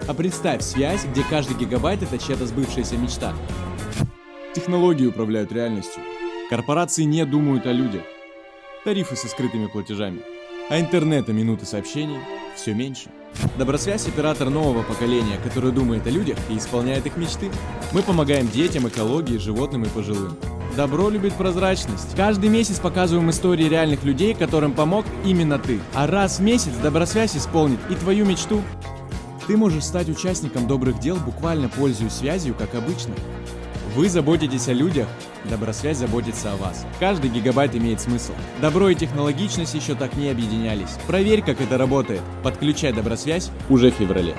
А представь связь, где каждый гигабайт — это чья-то сбывшаяся мечта. Технологии управляют реальностью. Корпорации не думают о людях. Тарифы со скрытыми платежами. А интернета, минуты сообщений все меньше. Добросвязь — оператор нового поколения, который думает о людях и исполняет их мечты. Мы помогаем детям, экологии, животным и пожилым. Добро любит прозрачность. Каждый месяц показываем истории реальных людей, которым помог именно ты. А раз в месяц Добросвязь исполнит и твою мечту. Ты можешь стать участником добрых дел, буквально пользуясь связью, как обычно. Вы заботитесь о людях, Добросвязь заботится о вас. Каждый гигабайт имеет смысл. Добро и технологичность еще так не объединялись. Проверь, как это работает. Подключай Добросвязь уже в феврале.